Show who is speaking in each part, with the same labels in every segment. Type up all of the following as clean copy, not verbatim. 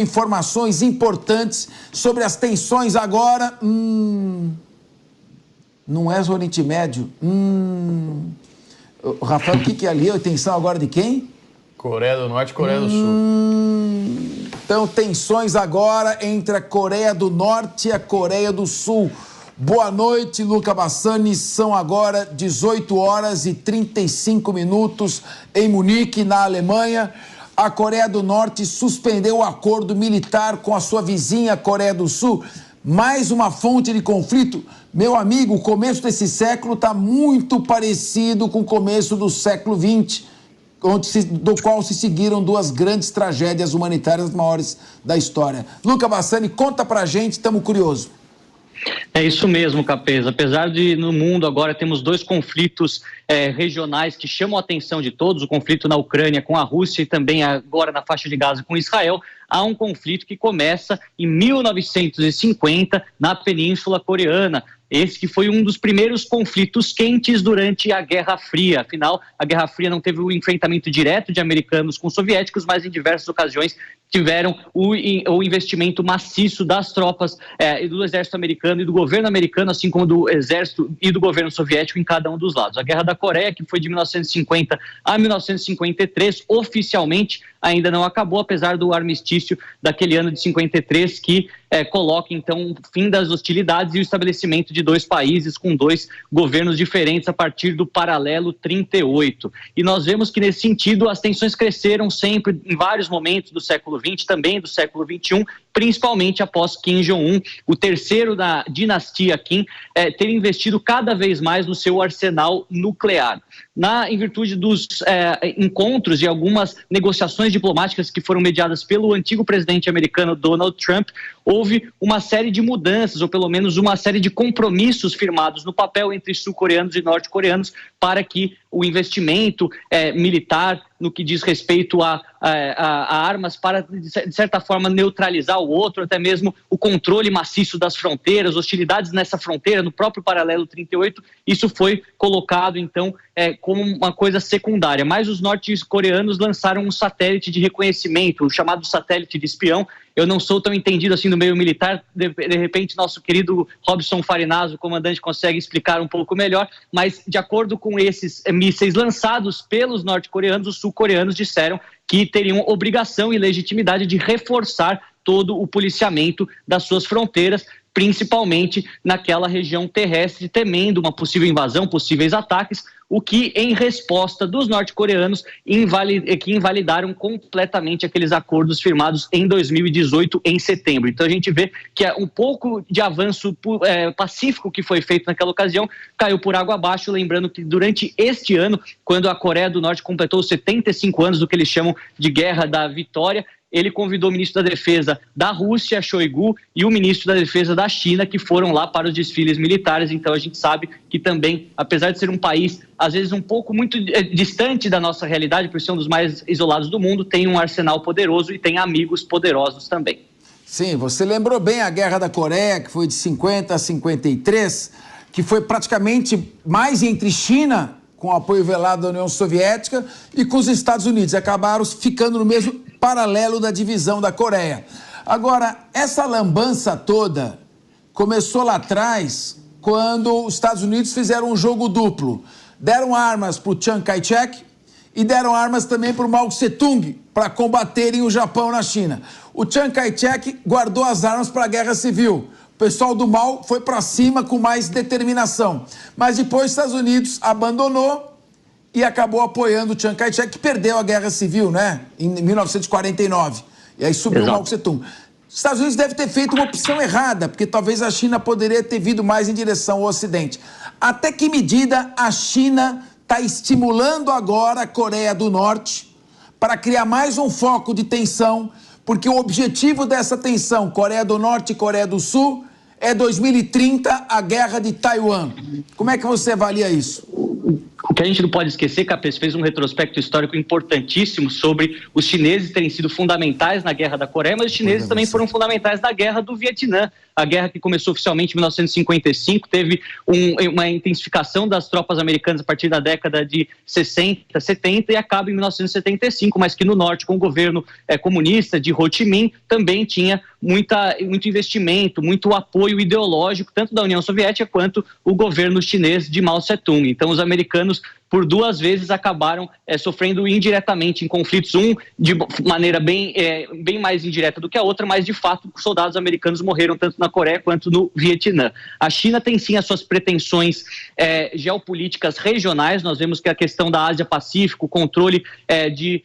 Speaker 1: Informações importantes sobre as tensões agora. Não é o Oriente Médio. Rafael, o que é ali? A tensão agora de quem?
Speaker 2: Coreia do Norte e Coreia do Sul.
Speaker 1: Então, tensões agora entre a Coreia do Norte e a Coreia do Sul. Boa noite, Luca Bassani. São agora 18 horas e 35 minutos em Munique, na Alemanha. A Coreia do Norte suspendeu o acordo militar com a sua vizinha Coreia do Sul. Mais uma fonte de conflito. Meu amigo, o começo desse século está muito parecido com o começo do século XX, do qual se seguiram duas grandes tragédias humanitárias maiores da história. Luca Bassani, conta pra gente, estamos curiosos.
Speaker 3: É isso mesmo, Capeza. Apesar de no mundo agora temos dois conflitos regionais que chamam a atenção de todos, o conflito na Ucrânia com a Rússia e também agora na faixa de Gaza com Israel, há um conflito que começa em 1950 na Península Coreana. Esse que foi um dos primeiros conflitos quentes durante a Guerra Fria. Afinal, a Guerra Fria não teve o enfrentamento direto de americanos com soviéticos, mas em diversas ocasiões tiveram o investimento maciço das tropas do exército americano e do governo americano, assim como do exército e do governo soviético em cada um dos lados. A Guerra da Coreia, que foi de 1950 a 1953, oficialmente ainda não acabou, apesar do armistício daquele ano de 53, que coloca, então, o fim das hostilidades e o estabelecimento de dois países com dois governos diferentes a partir do paralelo 38. E nós vemos que, nesse sentido, as tensões cresceram sempre em vários momentos do século XX, também do século XXI, principalmente após Kim Jong-un, o terceiro da dinastia Kim, ter investido cada vez mais no seu arsenal nuclear. Em virtude dos encontros e algumas negociações diplomáticas que foram mediadas pelo antigo presidente americano Donald Trump, houve uma série de mudanças, ou pelo menos uma série de compromissos firmados no papel entre sul-coreanos e norte-coreanos para que o investimento militar no que diz respeito a armas para, de certa forma, neutralizar o outro, até mesmo o controle maciço das fronteiras, hostilidades nessa fronteira, no próprio paralelo 38, isso foi colocado, então, como uma coisa secundária. Mas os norte-coreanos lançaram um satélite de reconhecimento, o chamado satélite de espião. Eu não sou tão entendido assim no meio militar, de repente nosso querido Robson Farinazzo, o comandante, consegue explicar um pouco melhor, mas de acordo com esses mísseis lançados pelos norte-coreanos, os sul-coreanos disseram que teriam obrigação e legitimidade de reforçar todo o policiamento das suas fronteiras, principalmente naquela região terrestre, temendo uma possível invasão, possíveis ataques, o que, em resposta dos norte-coreanos, que invalidaram completamente aqueles acordos firmados em 2018, em setembro. Então a gente vê que um pouco de avanço pacífico que foi feito naquela ocasião caiu por água abaixo, lembrando que durante este ano, quando a Coreia do Norte completou 75 anos do que eles chamam de Guerra da Vitória, ele convidou o ministro da Defesa da Rússia, Shoigu, e o ministro da Defesa da China, que foram lá para os desfiles militares. Então a gente sabe que também, apesar de ser um país, às vezes um pouco muito distante da nossa realidade, por ser um dos mais isolados do mundo, tem um arsenal poderoso e tem amigos poderosos também.
Speaker 1: Sim, você lembrou bem a Guerra da Coreia, que foi de 50 a 53, que foi praticamente mais entre China, com apoio velado da União Soviética, e com os Estados Unidos. Acabaram ficando no mesmo paralelo da divisão da Coreia. Agora, essa lambança toda começou lá atrás, quando os Estados Unidos fizeram um jogo duplo. Deram armas para o Chiang Kai-shek e deram armas também para o Mao Tse-tung para combaterem o Japão na China. O Chiang Kai-shek guardou as armas para a Guerra Civil. O pessoal do Mao foi para cima com mais determinação. Mas depois os Estados Unidos abandonou e acabou apoiando o Chiang Kai-shek, que perdeu a Guerra Civil, né? Em 1949. E aí subiu o Mao Tse-tung. Os Estados Unidos devem ter feito uma opção errada, porque talvez a China poderia ter vindo mais em direção ao Ocidente. Até que medida a China está estimulando agora a Coreia do Norte para criar mais um foco de tensão, porque o objetivo dessa tensão, Coreia do Norte e Coreia do Sul, é 2030, a guerra de Taiwan. Como é que você avalia isso?
Speaker 3: O que a gente não pode esquecer, Capês fez um retrospecto histórico importantíssimo sobre os chineses terem sido fundamentais na Guerra da Coreia, mas os chineses também foram fundamentais na Guerra do Vietnã. A guerra que começou oficialmente em 1955, teve uma intensificação das tropas americanas a partir da década de 60, 70 e acaba em 1975, mas que no norte, com o governo comunista de Ho Chi Minh, também tinha muito investimento, muito apoio ideológico, tanto da União Soviética quanto o governo chinês de Mao Tse-tung. Então, os americanos, por 2 vezes, acabaram sofrendo indiretamente em conflitos, um de maneira bem mais indireta do que a outra, mas, de fato, soldados americanos morreram tanto na Coreia quanto no Vietnã. A China tem, sim, as suas pretensões geopolíticas regionais. Nós vemos que a questão da Ásia-Pacífico, o controle de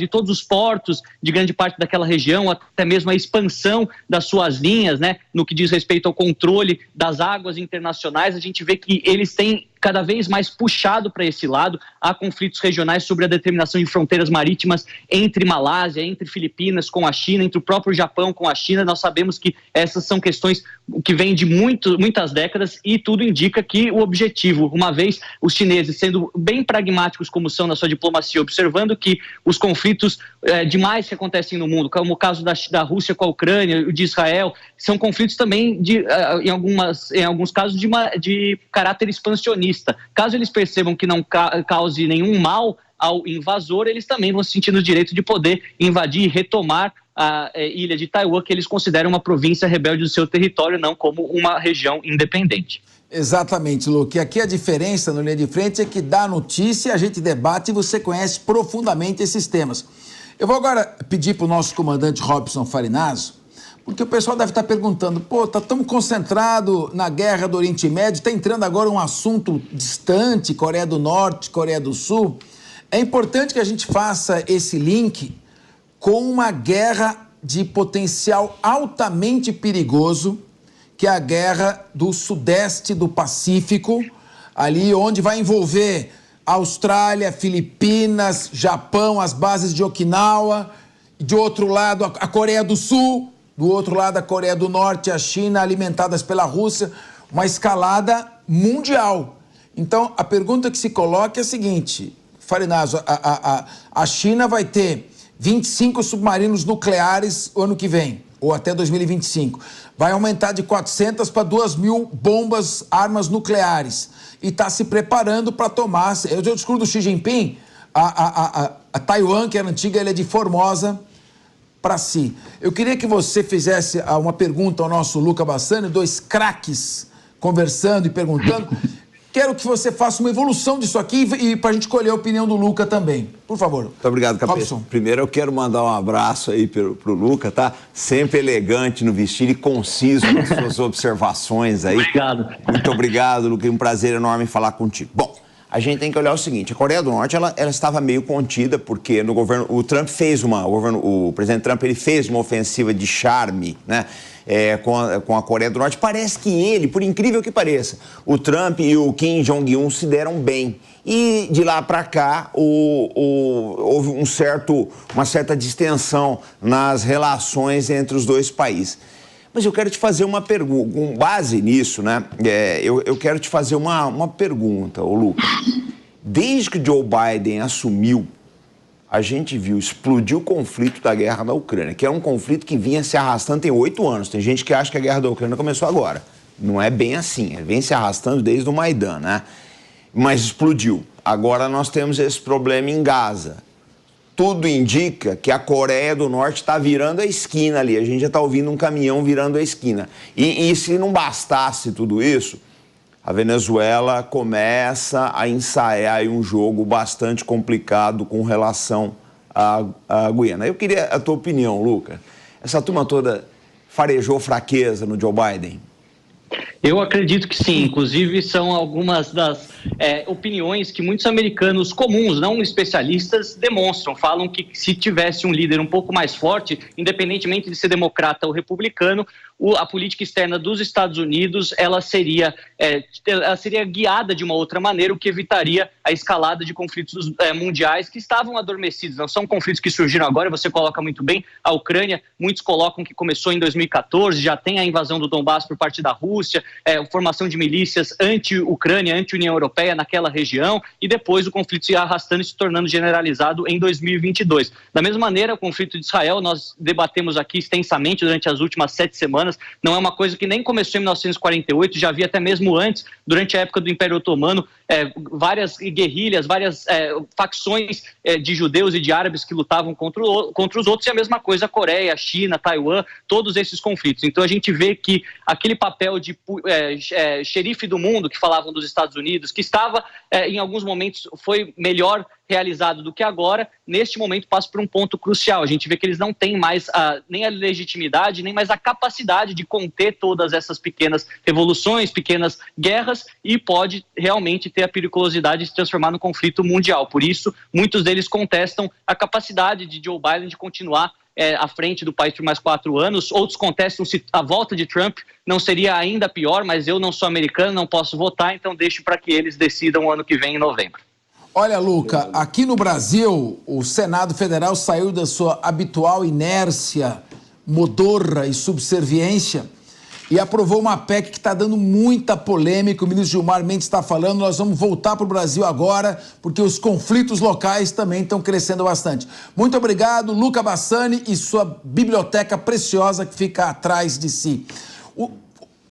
Speaker 3: todos os portos de grande parte daquela região, até mesmo a expansão das suas linhas, né, no que diz respeito ao controle das águas internacionais, a gente vê que eles têm cada vez mais puxado para esse lado. Há conflitos regionais sobre a determinação de fronteiras marítimas entre Malásia, entre Filipinas com a China, entre o próprio Japão com a China. Nós sabemos que essas são questões que vêm de muitas décadas e tudo indica que o objetivo, uma vez os chineses sendo bem pragmáticos como são na sua diplomacia, observando que os conflitos demais que acontecem no mundo, como o caso da Rússia com a Ucrânia, o de Israel, são conflitos também, em alguns casos, de caráter expansionista. Caso eles percebam que não cause nenhum mal ao invasor, eles também vão se sentir no direito de poder invadir e retomar a ilha de Taiwan, que eles consideram uma província rebelde do seu território, não como uma região independente.
Speaker 1: Exatamente, Luque. Aqui a diferença no Linha de Frente é que dá notícia, a gente debate e você conhece profundamente esses temas. Eu vou agora pedir para o nosso comandante Robson Farinazzo, porque o pessoal deve estar perguntando, tá tão concentrado na guerra do Oriente Médio, está entrando agora um assunto distante, Coreia do Norte, Coreia do Sul. É importante que a gente faça esse link com uma guerra de potencial altamente perigoso, que é a guerra do Sudeste do Pacífico, ali onde vai envolver Austrália, Filipinas, Japão, as bases de Okinawa, de outro lado a Coreia do Sul, do outro lado a Coreia do Norte, a China, alimentadas pela Rússia, uma escalada mundial. Então, a pergunta que se coloca é a seguinte, Farinazzo, a China vai ter 25 submarinos nucleares o ano que vem, ou até 2025. Vai aumentar de 400 para 2.000 bombas, armas nucleares. E está se preparando para tomar... Eu dei o discurso do Xi Jinping, a Taiwan, que era antiga ilha de Formosa, para si. Eu queria que você fizesse uma pergunta ao nosso Luca Bassani, 2 craques conversando e perguntando. Quero que você faça uma evolução disso aqui e para a gente colher a opinião do Luca também. Por favor.
Speaker 4: Muito obrigado, Capês. Primeiro eu quero mandar um abraço aí pro Luca, tá? Sempre elegante no vestido e conciso nas suas observações aí. Obrigado. Muito obrigado, Luca. É um prazer enorme falar contigo. Bom, a gente tem que olhar o seguinte, a Coreia do Norte, ela estava meio contida, porque no governo, o presidente Trump, ele fez uma ofensiva de charme, né, com a Coreia do Norte. Parece que ele, por incrível que pareça, o Trump e o Kim Jong-un se deram bem. E de lá para cá, houve uma certa distensão nas relações entre os dois países. Mas eu quero te fazer uma pergunta, com base nisso, né? Eu quero te fazer uma pergunta, ô Lucas. Desde que Joe Biden assumiu, a gente viu explodir o conflito da guerra na Ucrânia, que é um conflito que vinha se arrastando tem 8 anos. Tem gente que acha que a guerra da Ucrânia começou agora. Não é bem assim, ele vem se arrastando desde o Maidan, né? Mas explodiu. Agora nós temos esse problema em Gaza. Tudo indica que a Coreia do Norte está virando a esquina ali. A gente já está ouvindo um caminhão virando a esquina. E se não bastasse tudo isso, a Venezuela começa a ensaiar um jogo bastante complicado com relação à Guiana. Eu queria a tua opinião, Luca. Essa turma toda farejou fraqueza no Joe Biden?
Speaker 3: Eu acredito que sim, inclusive são algumas das opiniões que muitos americanos comuns, não especialistas, demonstram. Falam que se tivesse um líder um pouco mais forte, independentemente de ser democrata ou republicano, a política externa dos Estados Unidos ela seria guiada de uma outra maneira, o que evitaria a escalada de conflitos mundiais que estavam adormecidos. Não são conflitos que surgiram agora, você coloca muito bem. A Ucrânia, muitos colocam que começou em 2014, já tem a invasão do Donbass por parte da Rússia, formação de milícias anti-Ucrânia, anti-União Europeia. Europeia naquela região, e depois o conflito se arrastando e se tornando generalizado em 2022. Da mesma maneira, o conflito de Israel, nós debatemos aqui extensamente durante as últimas 7 semanas, não é uma coisa que nem começou em 1948, já havia até mesmo antes, durante a época do Império Otomano, várias guerrilhas, várias facções de judeus e de árabes que lutavam contra os outros, e a mesma coisa a Coreia, a China, Taiwan, todos esses conflitos. Então a gente vê que aquele papel de xerife do mundo que falavam dos Estados Unidos, que estava em alguns momentos foi melhor realizado do que agora, neste momento passa por um ponto crucial. A gente vê que eles não têm mais nem a legitimidade, nem mais a capacidade de conter todas essas pequenas revoluções, pequenas guerras, e pode realmente ter a periculosidade de se transformar num conflito mundial. Por isso, muitos deles contestam a capacidade de Joe Biden de continuar à frente do país por mais 4 anos. Outros contestam se a volta de Trump não seria ainda pior, mas eu não sou americano, não posso votar, então deixo para que eles decidam o ano que vem, em novembro.
Speaker 1: Olha, Luca, aqui no Brasil, o Senado Federal saiu da sua habitual inércia, modorra e subserviência e aprovou uma PEC que está dando muita polêmica. O ministro Gilmar Mendes está falando, nós vamos voltar para o Brasil agora, porque os conflitos locais também estão crescendo bastante. Muito obrigado, Luca Bassani, e sua biblioteca preciosa que fica atrás de si.